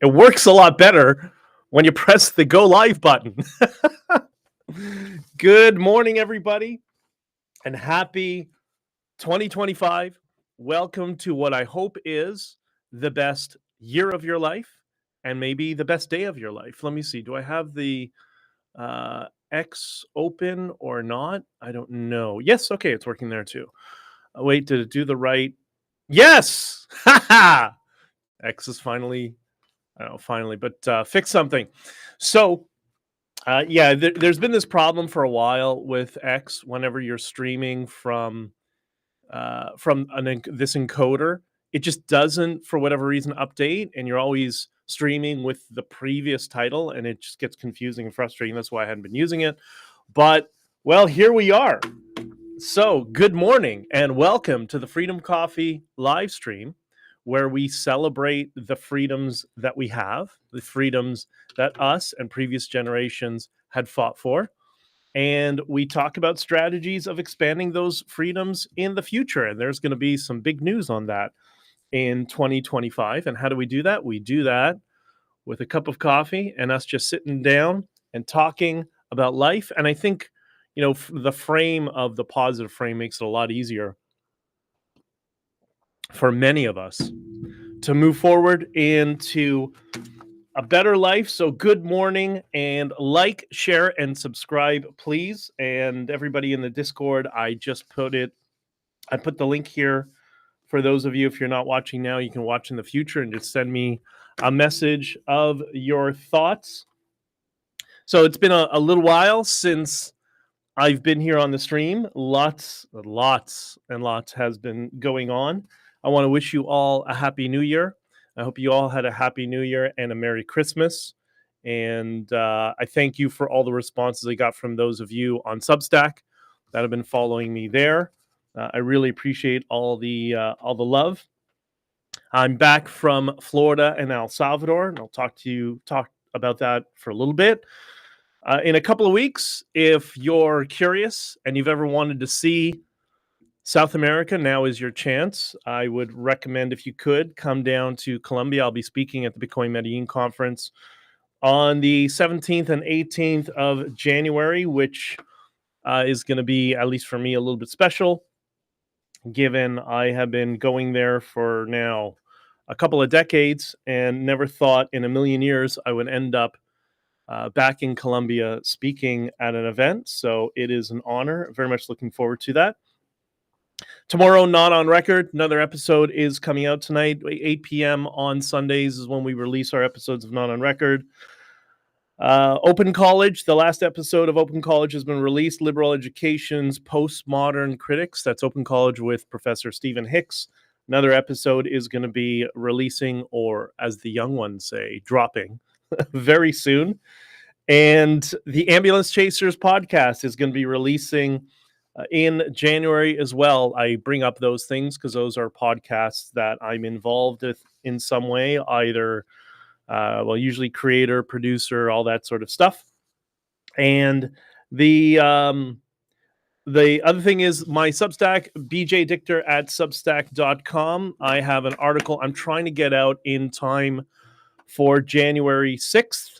It works a lot better when you press the go live button. Good morning, everybody, and happy 2025. Welcome to what I hope is the best year of your life and maybe the best day of your life. Let me see. Do I have the X open or not? I don't know. Yes. Okay. It's working there too. Wait, did it do the right? Yes. X is finally, I don't know, finally, but fix something. So, yeah, there's been this problem for a while with X. Whenever you're streaming from this encoder, it just doesn't, for whatever reason, update, and you're always streaming with the previous title, and it just gets confusing and frustrating. That's why I hadn't been using it. But well, here we are. So, good morning and welcome to the Freedom Coffee live stream, where we celebrate the freedoms that we have, the freedoms that us and previous generations had fought for. And we talk about strategies of expanding those freedoms in the future. And there's going to be some big news on that in 2025. And how do we do that? We do that with a cup of coffee and us just sitting down and talking about life. And I think, you know, the frame of the positive frame makes it a lot easier for many of us to move forward into a better life. So good morning, and like, share, and subscribe, please. And everybody in the Discord, I put the link here for those of you. If you're not watching now, you can watch in the future and just send me a message of your thoughts. So it's been a little while since I've been here on the stream. Lots and lots has been going on. I want to wish you all a happy new year. I hope you all had a happy new year and a Merry Christmas. And I thank you for all the responses I got from those of you on Substack that have been following me there. I really appreciate all the love. I'm back from Florida and El Salvador, and I'll talk about that for a little bit. In a couple of weeks, if you're curious and you've ever wanted to see South America, now is your chance. I would recommend, if you could, come down to Colombia. I'll be speaking at the Bitcoin Medellin conference on the 17th and 18th of January, which is going to be, at least for me, a little bit special, given I have been going there for now a couple of decades and never thought in a million years I would end up back in Colombia speaking at an event. So it is an honor. Very much looking forward to that. Tomorrow, Not on Record, another episode is coming out tonight. 8 p.m. on Sundays is when we release our episodes of Not on Record. Open College, the last episode of Open College has been released. Liberal Education's Postmodern Critics. That's Open College with Professor Stephen Hicks. Another episode is going to be releasing, or as the young ones say, dropping very soon. And the Ambulance Chasers podcast is going to be releasing in January as well. I bring up those things because those are podcasts that I'm involved with in some way, either, usually creator, producer, all that sort of stuff. And the other thing is my Substack, BJ Dichter at substack.com. I have an article I'm trying to get out in time for January 6th.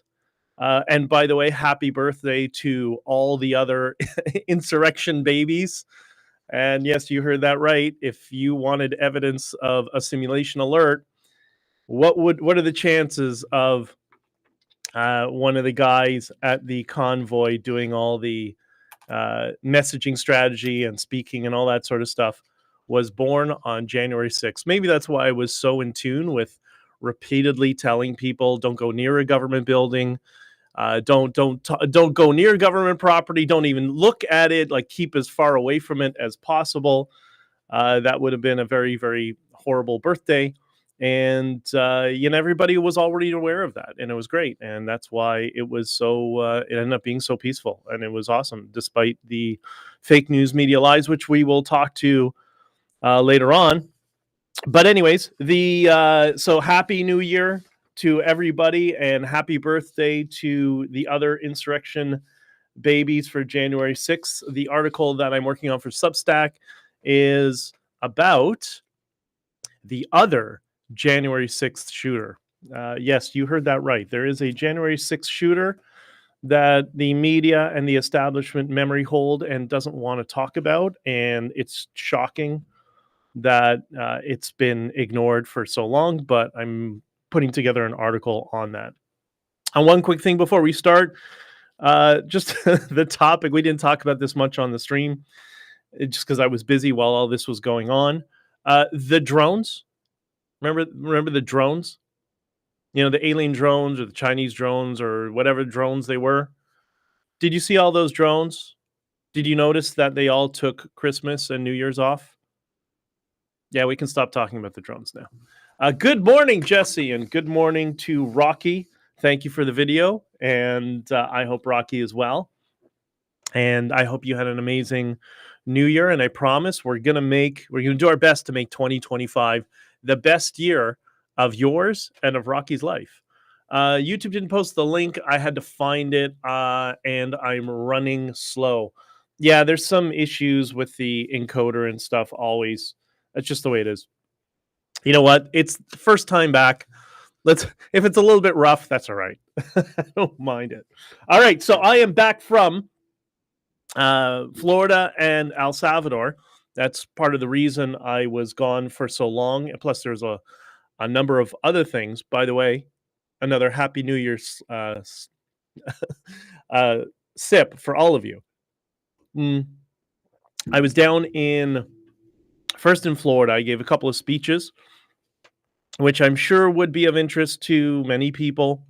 And by the way, happy birthday to all the other insurrection babies. And yes, you heard that right. If you wanted evidence of a simulation alert, what are the chances of one of the guys at the convoy doing all the messaging strategy and speaking and all that sort of stuff was born on January 6th? Maybe that's why I was so in tune with repeatedly telling people, don't go near a government building. Don't go near government property. Don't even look at it. Like, keep as far away from it as possible. That would have been a very, very horrible birthday. And, everybody was already aware of that, and it was great. And that's why it was so, it ended up being so peaceful, and it was awesome, despite the fake news media lies, which we will talk to later on. But anyways, so happy New Year to everybody, and happy birthday to the other insurrection babies for January 6th. The article that I'm working on for Substack is about the other January 6th shooter. Yes, you heard that right. There is a January 6th shooter that the media and the establishment memory hold and doesn't want to talk about. And it's shocking that it's been ignored for so long, but I'm putting together an article on that. And one quick thing before we start, just the topic. We didn't talk about this much on the stream, just because I was busy while all this was going on. The drones. Remember the drones? You know, the alien drones or the Chinese drones or whatever drones they were. Did you see all those drones? Did you notice that they all took Christmas and New Year's off? Yeah, we can stop talking about the drones now. Good morning, Jesse, and good morning to Rocky. Thank you for the video, and I hope Rocky is well. And I hope you had an amazing New Year. And I promise we're gonna do our best to make 2025 the best year of yours and of Rocky's life. YouTube didn't post the link. I had to find it, and I'm running slow. Yeah, there's some issues with the encoder and stuff always. That's just the way it is. You know what? It's the first time back. If it's a little bit rough, that's all right. I don't mind it. All right, so I am back from Florida and El Salvador. That's part of the reason I was gone for so long. And plus, there's a number of other things. By the way, another Happy New Year's sip for all of you. I was down first in Florida. I gave a couple of speeches, which I'm sure would be of interest to many people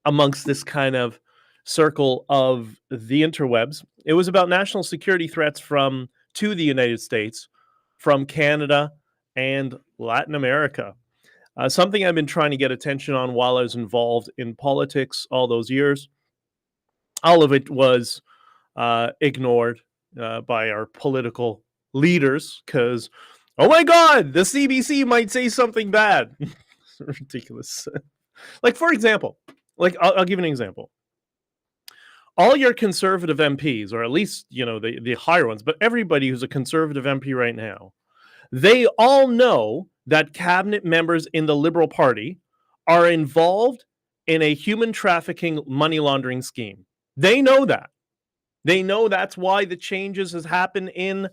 amongst this kind of circle of the interwebs. It was about national security threats to the United States from Canada and Latin America. Something I've been trying to get attention on while I was involved in politics all those years. All of it was ignored by our political leaders because, oh my God, the CBC might say something bad. Ridiculous. Like, for example, I'll give you an example. All your conservative MPs, or at least, the higher ones, but everybody who's a conservative MP right now, they all know that cabinet members in the Liberal Party are involved in a human trafficking money laundering scheme. They know that. They know that's why the changes has happened in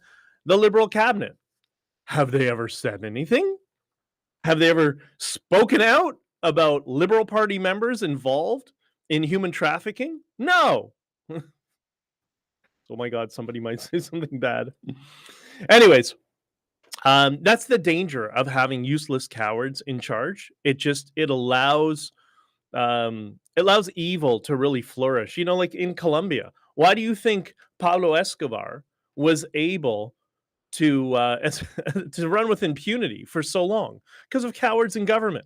the Liberal cabinet. Have they ever said anything? Have they ever spoken out about Liberal Party members involved in human trafficking? No. Oh my God, somebody might say something bad. Anyways, that's the danger of having useless cowards in charge. It allows evil to really flourish. Like in Colombia, why do you think Pablo Escobar was able to run with impunity for so long? Because of cowards in government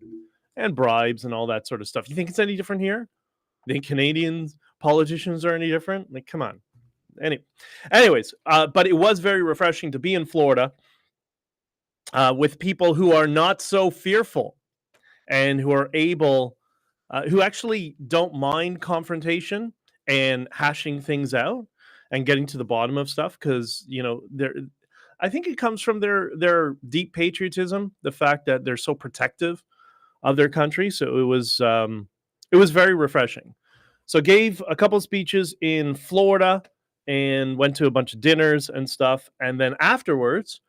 and bribes and all that sort of stuff. You think it's any different here? You think Canadians politicians are any different? Like, come on. Anyways, but it was very refreshing to be in Florida with people who are not so fearful and who are able, who actually don't mind confrontation and hashing things out and getting to the bottom of stuff. Because I think it comes from their deep patriotism, the fact that they're so protective of their country. So it was very refreshing. So gave a couple speeches in Florida and went to a bunch of dinners and stuff. And then afterwards,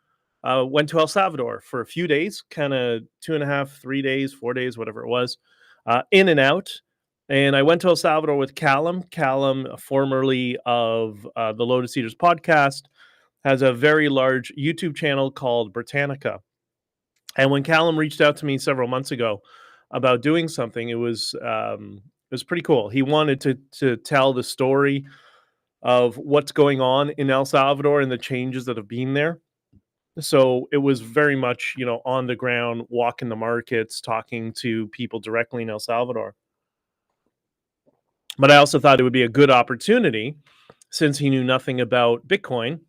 went to El Salvador for a few days, kind of 2.5, 3 days, 4 days, whatever it was, in and out. And I went to El Salvador with Callum. Callum, formerly of the Lotus Eaters podcast, has a very large YouTube channel called Britannica. And when Callum reached out to me several months ago about doing something, it was pretty cool. He wanted to tell the story of what's going on in El Salvador and the changes that have been there. So it was very much, on the ground, walking the markets, talking to people directly in El Salvador. But I also thought it would be a good opportunity, since he knew nothing about Bitcoin,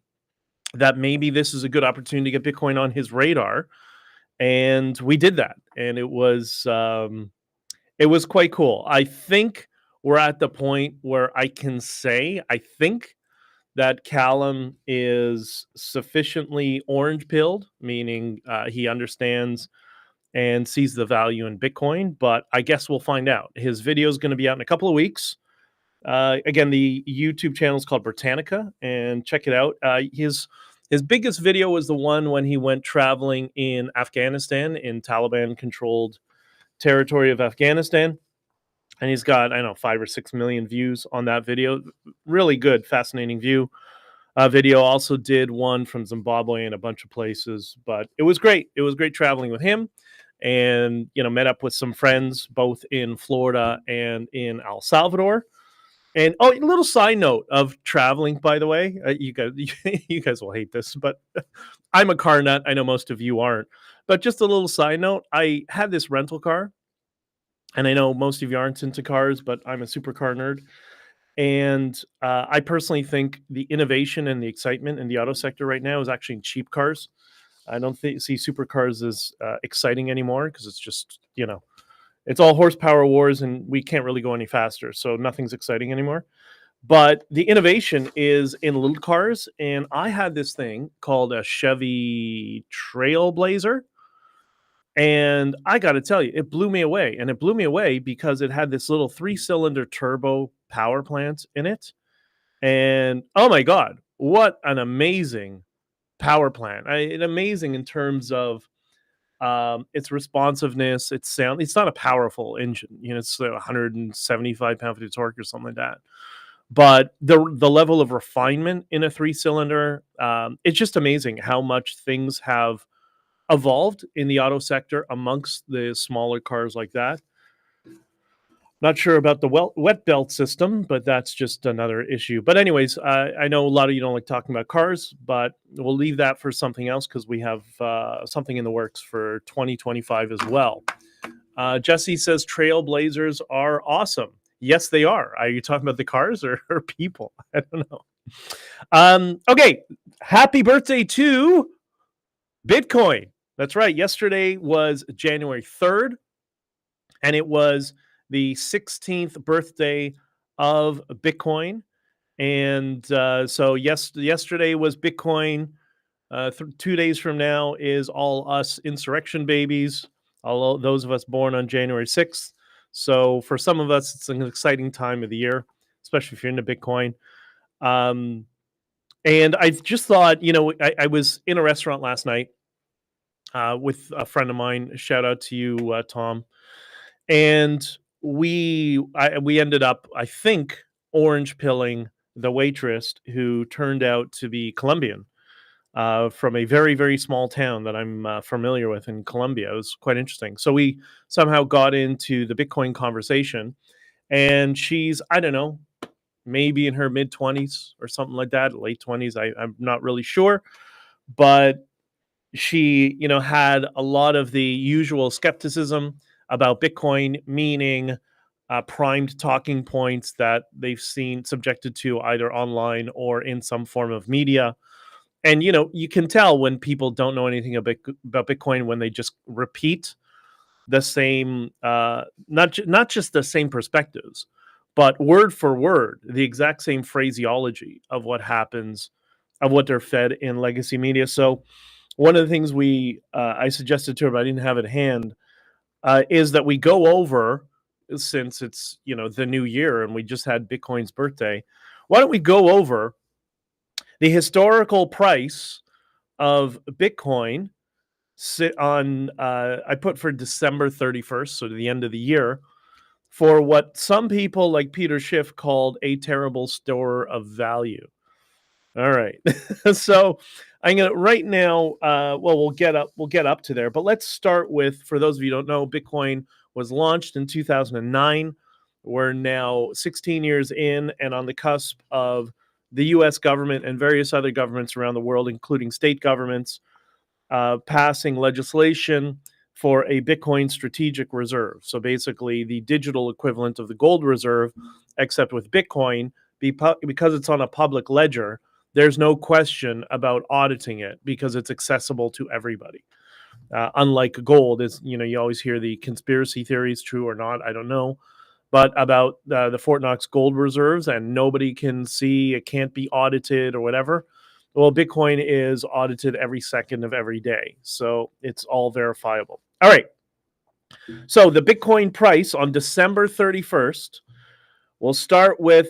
that maybe this is a good opportunity to get Bitcoin on his radar. And we did that. And it was quite cool. I think we're at the point where I can say, I think that Callum is sufficiently orange-pilled, meaning he understands and sees the value in Bitcoin, but I guess we'll find out. His video is going to be out in a couple of weeks. Again, the YouTube channel is called Britannica, and check it out. His biggest video was the one when he went traveling in Afghanistan, in Taliban-controlled territory of Afghanistan. And he's got, I don't know, 5 or 6 million views on that video. Really good, fascinating video. Also did one from Zimbabwe and a bunch of places, but it was great. It was great traveling with him, and met up with some friends both in Florida and in El Salvador. And a little side note of traveling, by the way, you guys will hate this, but I'm a car nut. I know most of you aren't, but just a little side note. I had this rental car, and I know most of you aren't into cars, but I'm a supercar nerd. And I personally think the innovation and the excitement in the auto sector right now is actually in cheap cars. I don't see supercars as exciting anymore, because it's just, it's all horsepower wars, and we can't really go any faster. So nothing's exciting anymore. But the innovation is in little cars. And I had this thing called a Chevy Trailblazer. And I got to tell you, it blew me away. And it blew me away because it had this little 3-cylinder turbo power plant in it. And oh my God, what an amazing power plant. Amazing in terms of its responsiveness, its sound. It's not a powerful engine. It's 175 pound-feet of torque or something like that. But the level of refinement in a 3-cylinder, it's just amazing how much things have evolved in the auto sector amongst the smaller cars like that. Not sure about the wet belt system, but that's just another issue. But anyways, I know a lot of you don't like talking about cars, but we'll leave that for something else, because we have something in the works for 2025 as well. Jesse says Trailblazers are awesome. Yes, they are. Are you talking about the cars or people? I don't know. Okay, happy birthday to Bitcoin. That's right. Yesterday was January 3rd, and it was the 16th birthday of Bitcoin. And so yesterday was Bitcoin. 2 days from now is all us insurrection babies, all those of us born on January 6th. So for some of us, it's an exciting time of the year, especially if you're into Bitcoin. And I just thought, I was in a restaurant last night with a friend of mine. Shout out to you, Tom. And we ended up, I think, orange pilling the waitress, who turned out to be Colombian, from a very, very small town that I'm familiar with in Colombia. It was quite interesting. So we somehow got into the Bitcoin conversation, and she's, I don't know, maybe in her mid-20s or something like that, late 20s. I'm not really sure. But she, had a lot of the usual skepticism about Bitcoin, meaning primed talking points that they've seen subjected to either online or in some form of media. And, you can tell when people don't know anything about Bitcoin when they just repeat the same, not just the same perspectives, but word for word, the exact same phraseology of what happens, of what they're fed in legacy media. So one of the things I suggested to her, but I didn't have it at hand, is that we go over, since it's, the new year and we just had Bitcoin's birthday, why don't we go over the historical price of Bitcoin on, I put for December 31st, so to the end of the year, for what some people like Peter Schiff called a terrible store of value. All right. So I'm going to right now, we'll get up to there, but let's start with, for those of you who don't know, Bitcoin was launched in 2009. We're now 16 years in, and on the cusp of the US government and various other governments around the world, including state governments, passing legislation for a Bitcoin strategic reserve. So basically the digital equivalent of the gold reserve, except with Bitcoin, because it's on a public ledger, there's no question about auditing it because it's accessible to everybody. Unlike gold, you always hear the conspiracy theories, true or not, I don't know, but about the Fort Knox gold reserves, and nobody can see, it can't be audited or whatever. Well, Bitcoin is audited every second of every day, so it's all verifiable. All right, So the Bitcoin price on December 31st, we'll start with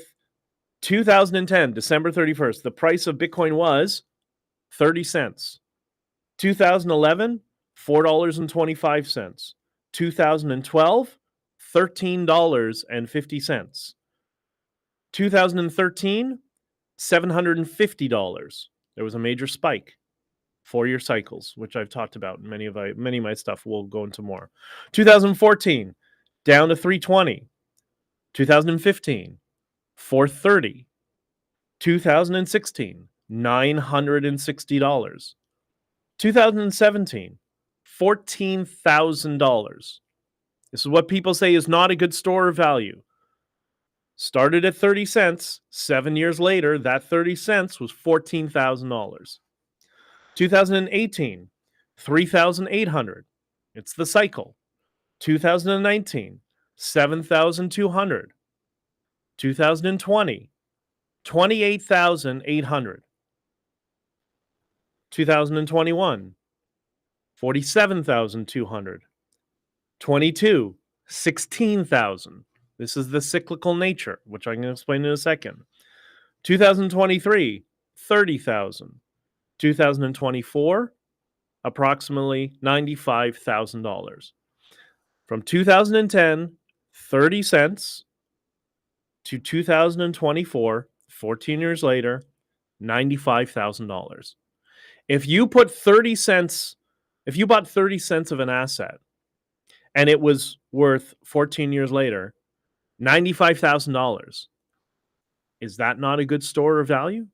2010, December 31st. The price of Bitcoin was 30 cents. 2011, $4.25. 2012, $13.50. 2013, $750. There was a major spike. 4-year cycles, which I've talked about. Many of my stuff will go into more. 2014, down to 320. 2015, 430. 2016, $960. 2017, $14,000. This is what people say is not a good store of value. Started at 30 cents. 7 years later, that 30 cents was $14,000. 2018, 3,800. It's the cycle. 2019, 7,200. 2020, 28,800. 2021, 47,200. 22, 16,000. This is the cyclical nature, which I'm going to explain in a second. 2023, 30,000. 2024, approximately $95,000. From 2010, 30 cents to 2024, 14 years later, $95,000. If you put 30 cents, if you bought 30 cents of an asset and it was worth 14 years later, $95,000, is that not a good store of value?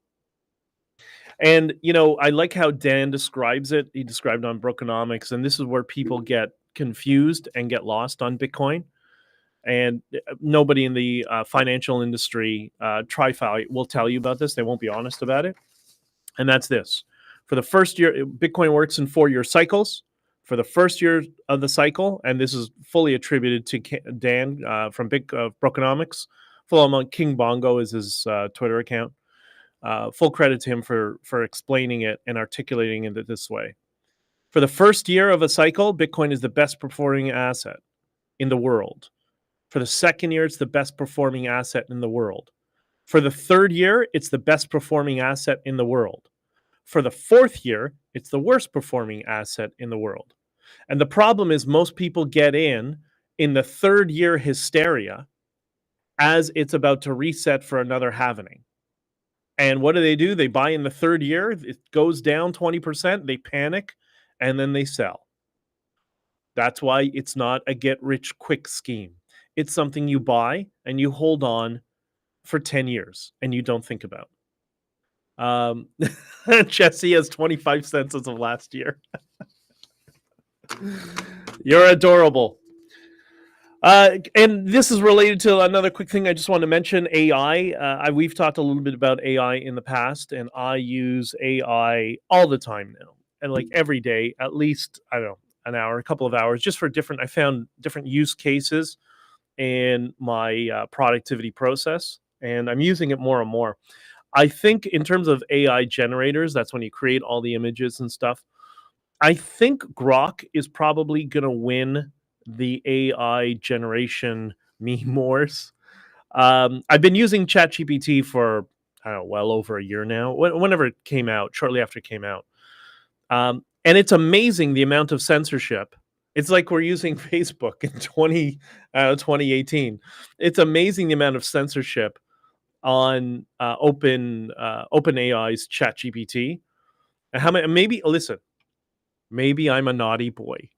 And, I like how Dan describes it. He described on Brokenomics, and this is where people get confused and get lost on Bitcoin. And nobody in the financial industry, TriFi, will tell you about this. They won't be honest about it. And that's this. For the first year, Bitcoin works in 4-year cycles. For the first year of the cycle, and this is fully attributed to Dan from Brokenomics. Follow him on King Bongo is his Twitter account. Full credit to him for explaining it and articulating it this way. For the first year of a cycle, Bitcoin is the best performing asset in the world. For the second year, it's the best performing asset in the world. For the third year, it's the best performing asset in the world. For the fourth year, it's the worst performing asset in the world. And the problem is most people get in the third year hysteria as it's about to reset for another halvening. And what do? They buy in the third year. It goes down 20%. They panic, and then they sell. That's why it's not a get-rich-quick scheme. It's something you buy and you hold on for 10 years, and you don't think about. Jesse has 25 cents as of last year. You're adorable. And this is related to another quick thing I just want to mention, AI. We've talked a little bit about AI in the past, and I use AI all the time now. And like every day, at least, I don't know, an hour, a couple of hours, just for I found different use cases in my productivity process, and I'm using it more and more. I think in terms of AI generators, that's when you create all the images and stuff. I think Grok is probably going to win the AI generation meme wars. I've been using ChatGPT for, I don't know, well over a year now, whenever it came out, shortly after it came out. And it's amazing the amount of censorship. It's like we're using Facebook in 2018. It's amazing the amount of censorship on OpenAI's ChatGPT. And how many? Maybe I'm a naughty boy,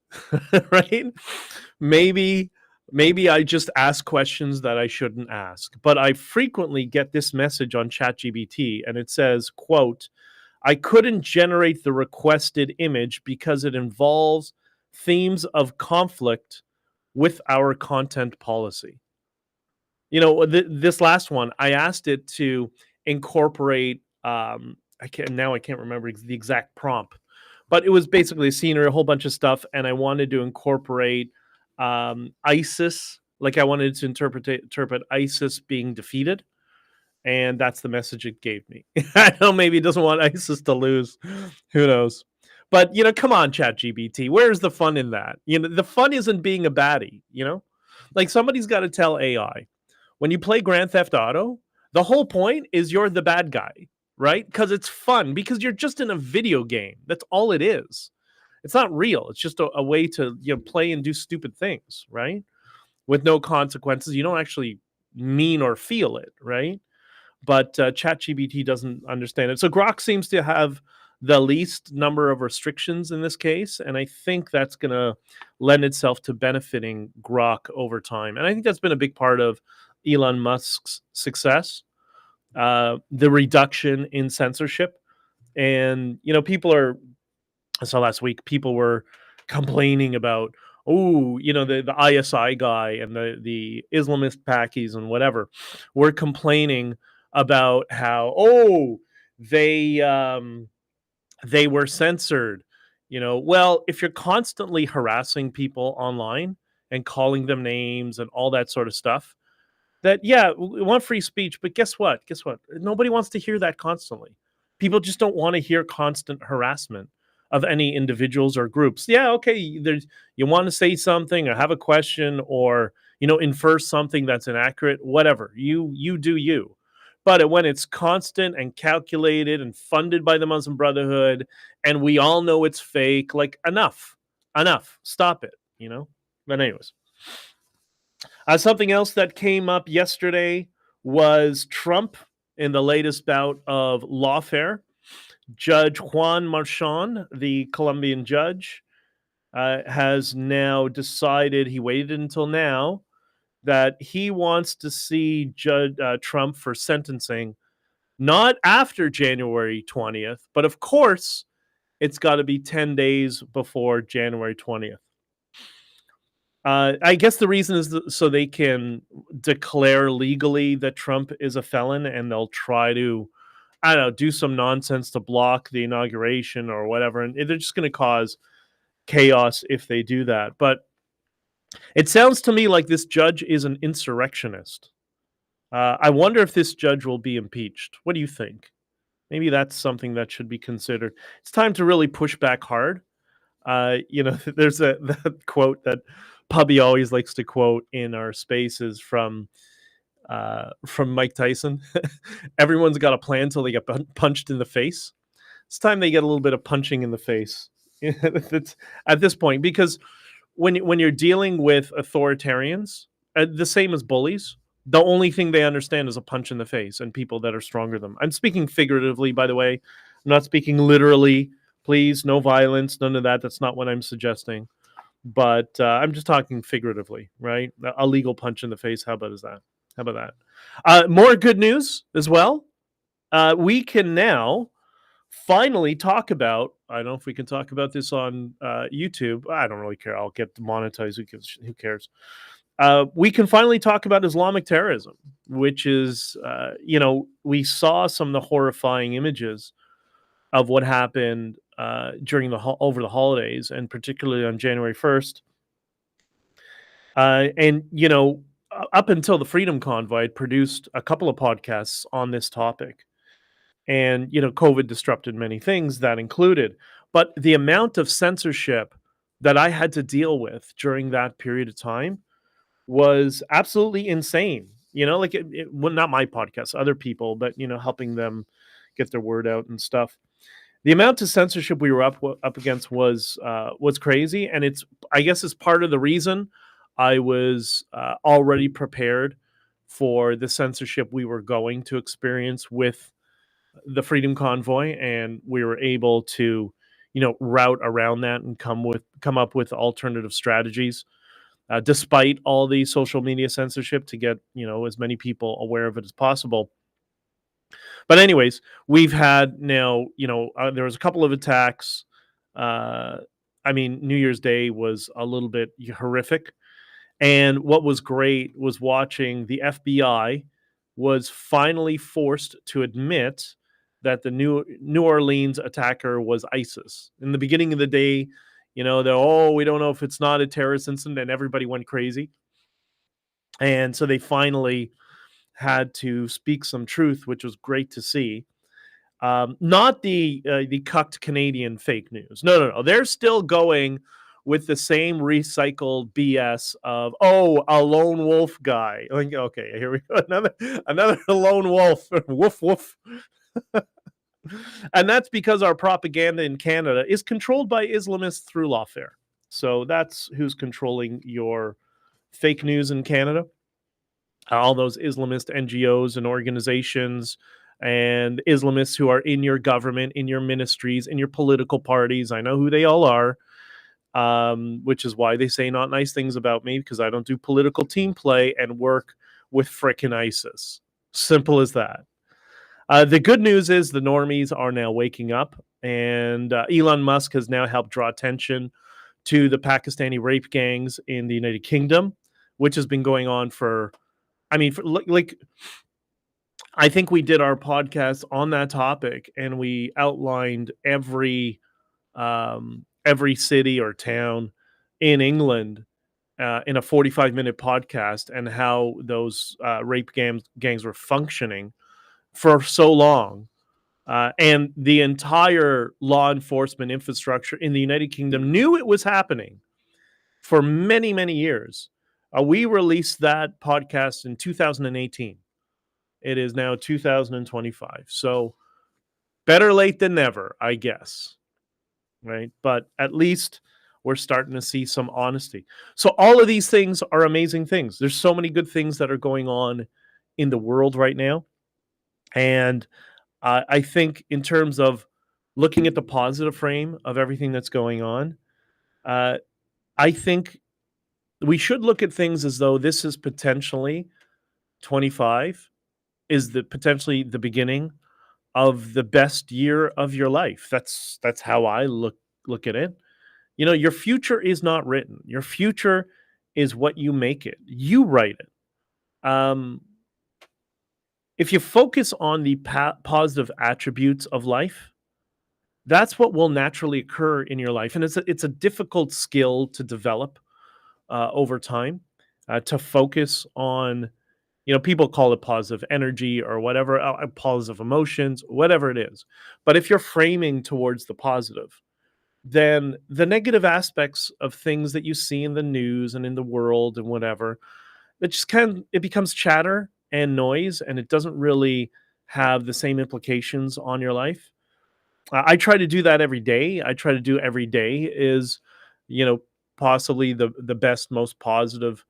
right? Maybe I just ask questions that I shouldn't ask. But I frequently get this message on ChatGPT, and it says, quote, "I couldn't generate the requested image because it involves themes of conflict with our content policy." This last one, I asked it to incorporate, I can't remember the exact prompt, but it was basically a scenery, a whole bunch of stuff, and I wanted to incorporate ISIS, like I wanted to interpret ISIS being defeated, and that's the message it gave me. I don't know, maybe it doesn't want ISIS to lose. Who knows? But come on, ChatGPT. Where's the fun in that? The fun isn't being a baddie. Like somebody's got to tell AI when you play Grand Theft Auto, the whole point is you're the bad guy, right? Because it's fun. Because you're just in a video game. That's all it is. It's not real. It's just a way to play and do stupid things, right? With no consequences. You don't actually mean or feel it, right? But ChatGPT doesn't understand it. So Grok seems to have the least number of restrictions in this case, and I think that's going to lend itself to benefiting Grok over time. And I think that's been a big part of Elon Musk's success, the reduction in censorship. And I saw last week people were complaining about the ISI guy and the Islamist Pakis and whatever were complaining about how they were censored. Well, if you're constantly harassing people online and calling them names and all that sort of stuff, that we want free speech, but guess what? Nobody wants to hear that constantly. People just don't want to hear constant harassment of any individuals or groups. Yeah, okay, you want to say something or have a question or infer something that's inaccurate, whatever. You do you. But when it's constant and calculated and funded by the Muslim Brotherhood, and we all know it's fake, like enough, stop it. But anyways, something else that came up yesterday was Trump in the latest bout of Lawfare. Judge Juan Marchand, the Colombian judge, has now decided, he waited until now, that he wants to see Trump for sentencing, not after January 20th, but of course, it's got to be 10 days before January 20th. I guess the reason is so they can declare legally that Trump is a felon, and they'll try to, I don't know, do some nonsense to block the inauguration or whatever. And they're just going to cause chaos if they do that. But it sounds to me like this judge is an insurrectionist. I wonder if this judge will be impeached. What do you think? Maybe that's something that should be considered. It's time to really push back hard. There's that quote that Pubby always likes to quote in our spaces from Mike Tyson. Everyone's got a plan till they get punched in the face. It's time they get a little bit of punching in the face at this point, because when you're dealing with authoritarians, the same as bullies, the only thing they understand is a punch in the face and people that are stronger than them. I'm speaking figuratively, by the way. I'm not speaking literally. Please, no violence, none of that. That's not what I'm suggesting. But I'm just talking figuratively, right? A legal punch in the face. How about that? More good news as well. We can now finally talk about, I don't know if we can talk about this on YouTube. I don't really care. I'll get demonetized. Who cares? We can finally talk about Islamic terrorism, which is, we saw some of the horrifying images of what happened during over the holidays, and particularly on January 1st. Up until the Freedom Convoy, I'd produced a couple of podcasts on this topic. And, COVID disrupted many things, that included. But the amount of censorship that I had to deal with during that period of time was absolutely insane. Well, not my podcast, other people, but, helping them get their word out and stuff. The amount of censorship we were up against was crazy. And I guess it's part of the reason I was already prepared for the censorship we were going to experience with the Freedom Convoy, and we were able to, route around that and come up with alternative strategies, despite all the social media censorship, to get as many people aware of it as possible. But anyways, we've had now, there was a couple of attacks. New Year's Day was a little bit horrific, and what was great was watching the FBI was finally forced to admit that the New Orleans attacker was ISIS. In the beginning of the day, we don't know if it's not a terrorist incident, and everybody went crazy. And so they finally had to speak some truth, which was great to see. Not the cucked Canadian fake news. No. They're still going with the same recycled BS of a lone wolf guy. Like, okay, here we go, another lone wolf. Woof woof. And that's because our propaganda in Canada is controlled by Islamists through Lawfare. So that's who's controlling your fake news in Canada. All those Islamist NGOs and organizations and Islamists who are in your government, in your ministries, in your political parties. I know who they all are, which is why they say not nice things about me, because I don't do political team play and work with frickin' ISIS. Simple as that. The good news is the normies are now waking up, and Elon Musk has now helped draw attention to the Pakistani rape gangs in the United Kingdom, which has been going on for, I think we did our podcast on that topic, and we outlined every city or town in England in a 45-minute podcast, and how those rape gangs were functioning for so long. And the entire law enforcement infrastructure in the United Kingdom knew it was happening for many, many years. We released that podcast in 2018. It is now 2025. So better late than never, I guess. Right? But at least we're starting to see some honesty. So all of these things are amazing things. There's so many good things that are going on in the world right now. And I think in terms of looking at the positive frame of everything that's going on, I think we should look at things as though this is potentially 25 is potentially the beginning of the best year of your life. That's how I look at it. You know, your future is not written. Your future is what you make it. You write it. If you focus on the positive attributes of life, that's what will naturally occur in your life. And it's a difficult skill to develop over time, to focus on, people call it positive energy or whatever, positive emotions, whatever it is. But if you're framing towards the positive, then the negative aspects of things that you see in the news and in the world and whatever, it becomes chatter and noise, and it doesn't really have the same implications on your life. I try to do that every day. I try to do every day is, possibly the best, most positive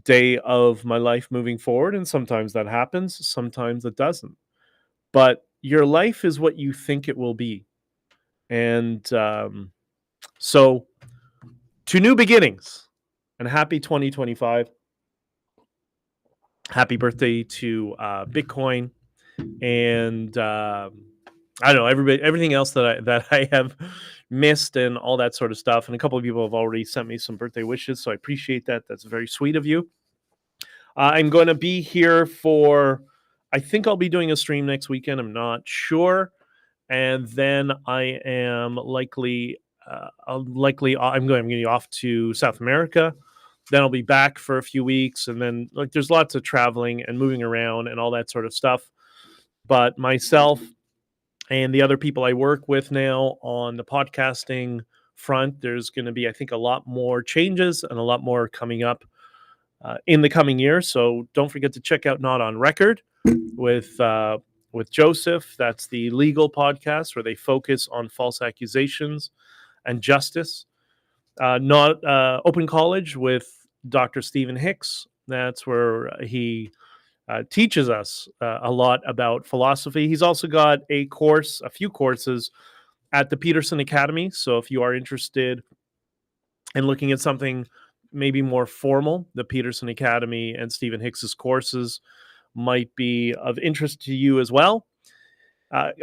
day of my life moving forward. And sometimes that happens, sometimes it doesn't. But your life is what you think it will be. And so to new beginnings, and happy 2025. Happy birthday to Bitcoin, and I don't know, everything else that I have missed and all that sort of stuff. And a couple of people have already sent me some birthday wishes, so I appreciate that. That's very sweet of you. I'm going to be here I think I'll be doing a stream next weekend. I'm not sure. And then I am likely I'm going to be off to South America. Then I'll be back for a few weeks, and then there's lots of traveling and moving around and all that sort of stuff. But myself and the other people I work with now on the podcasting front, there's going to be, I think, a lot more changes and a lot more coming up in the coming year. So don't forget to check out Not on Record with Joseph. That's the legal podcast where they focus on false accusations and justice. Not Open College with Dr. Stephen Hicks. That's where he teaches us a lot about philosophy. He's also got a few courses at the Peterson Academy. So if you are interested in looking at something maybe more formal, the Peterson Academy and Stephen Hicks's courses might be of interest to you as well.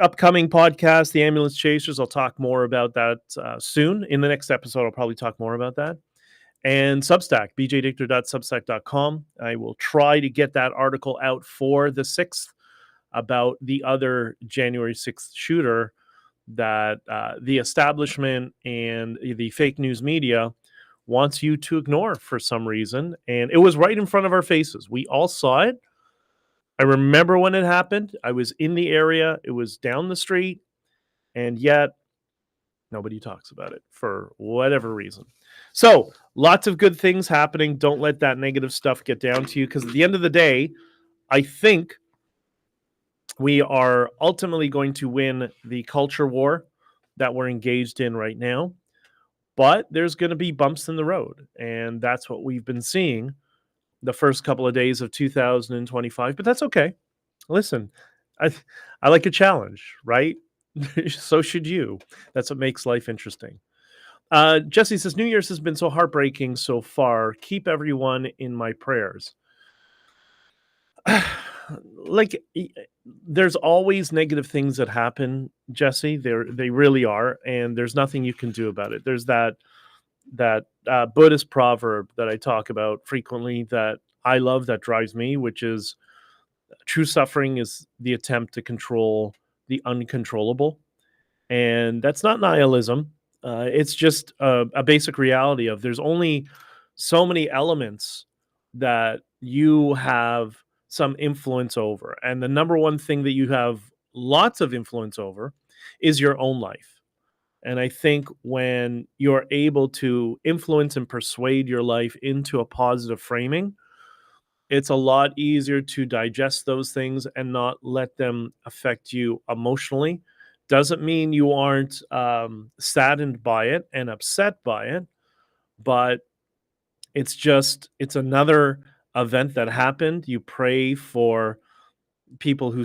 Upcoming podcast, The Ambulance Chasers. I'll talk more about that soon. In the next episode, I'll probably talk more about that. And Substack, bjdichter.substack.com. I will try to get that article out for the 6th about the other January 6th shooter that the establishment and the fake news media wants you to ignore for some reason. And it was right in front of our faces. We all saw it. I remember when it happened. I was in the area. It was down the street, and yet nobody talks about it for whatever reason. So, lots of good things happening. Don't let that negative stuff get down to you, because at the end of the day, I think we are ultimately going to win the culture war that we're engaged in right now. But there's going to be bumps in the road. And that's what we've been seeing the first couple of days of 2025. But that's okay. Listen, I, I like a challenge, right? So should you. That's what makes life interesting. Jesse says, New Year's has been so heartbreaking so far. Keep everyone in my prayers. Like, there's always negative things that happen, Jesse. They really are, and there's nothing you can do about it. There's that Buddhist proverb that I talk about frequently that I love, that drives me, which is true suffering is the attempt to control the uncontrollable. And that's not nihilism. It's just a basic reality of there's only so many elements that you have some influence over. And the number one thing that you have lots of influence over is your own life. And I think when you're able to influence and persuade your life into a positive framing, it's a lot easier to digest those things and not let them affect you emotionally. Doesn't mean you aren't saddened by it and upset by it, but it's another event that happened. You pray for people who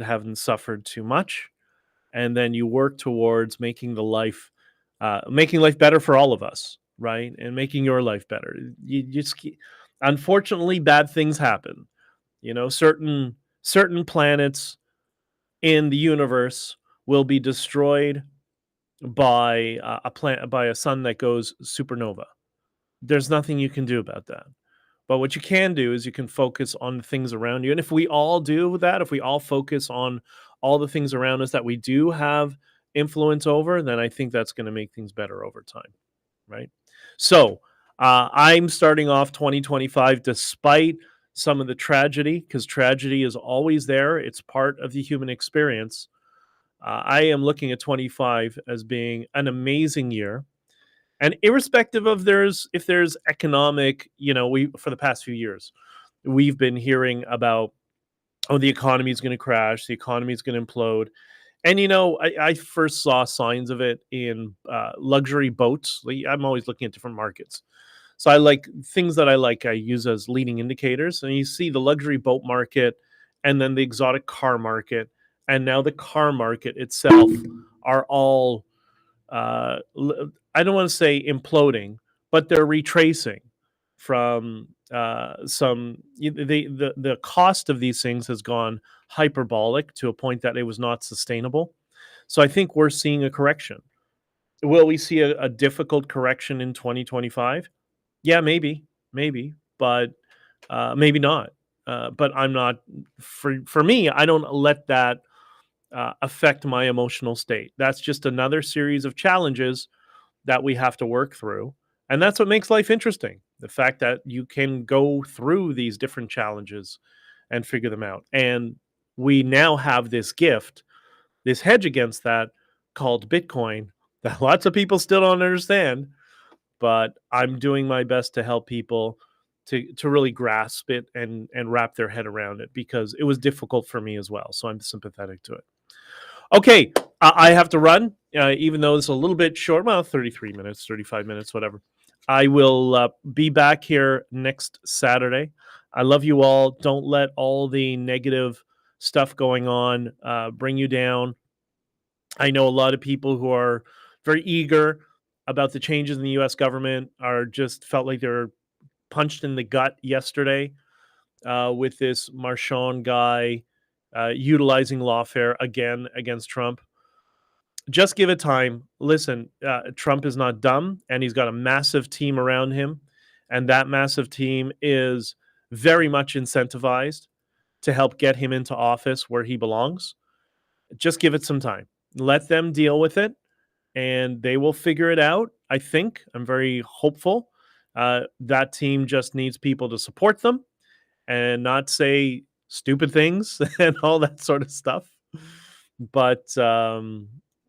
haven't suffered too much, and then you work towards making life better for all of us, right? And making your life better. You just unfortunately, bad things happen. Certain planets in the universe will be destroyed by a sun that goes supernova. There's nothing you can do about that. But what you can do is you can focus on the things around you. And if we all do that, if we all focus on all the things around us that we do have influence over, then I think that's going to make things better over time, right? So I'm starting off 2025 despite some of the tragedy, because tragedy is always there. It's part of the human experience. I am looking at 25 as being an amazing year. And irrespective of if there's economic, we for the past few years, we've been hearing about, the economy is going to crash, the economy is going to implode. And, I first saw signs of it in luxury boats. I'm always looking at different markets. So I like things that I use as leading indicators. And you see the luxury boat market and then the exotic car market. And now the car market itself are all, I don't want to say imploding, but they're retracing from the cost of these things has gone hyperbolic to a point that it was not sustainable. So I think we're seeing a correction. Will we see a difficult correction in 2025? Yeah, maybe, but maybe not. But I'm not, for me, I don't let that affect my emotional state. That's just another series of challenges that we have to work through. And that's what makes life interesting. The fact that you can go through these different challenges and figure them out. And we now have this gift, this hedge against that, called Bitcoin, that lots of people still don't understand. But I'm doing my best to help people to really grasp it and wrap their head around it, because it was difficult for me as well. So I'm sympathetic to it. Okay, I have to run, even though it's a little bit short. Well, 33 minutes, 35 minutes, whatever. I will be back here next Saturday. I love you all. Don't let all the negative stuff going on bring you down. I know a lot of people who are very eager about the changes in the U.S. government are just felt like they're punched in the gut yesterday with this Marchand guy utilizing lawfare again against Trump. Just give it time. Listen, Trump is not dumb, and he's got a massive team around him, and that massive team is very much incentivized to help get him into office where he belongs. Just give it some time. Let them deal with it, and they will figure it out. I think. I'm very hopeful. That team just needs people to support them and not say stupid things and all that sort of stuff. But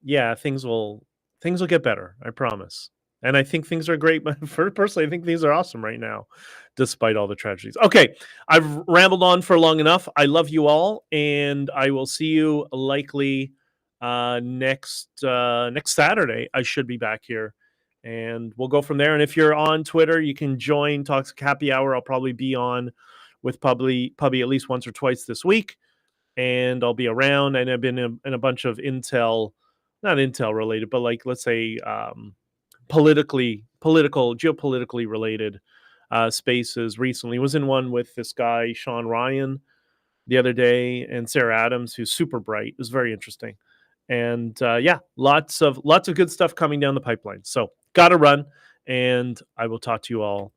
yeah, things will get better. I promise. And I think things are great. For personally, I think things are awesome right now, despite all the tragedies. Okay, I've rambled on for long enough. I love you all, and I will see you likely next Saturday. I should be back here, and we'll go from there. And if you're on Twitter, you can join Toxic Happy Hour. I'll probably be on with Pubby at least once or twice this week, and I'll be around. And I've been in a bunch of not Intel related, but like let's say geopolitically related spaces recently. Was in one with this guy Sean Ryan the other day, and Sarah Adams, who's super bright. It was very interesting, and yeah, lots of good stuff coming down the pipeline. So gotta run, and I will talk to you all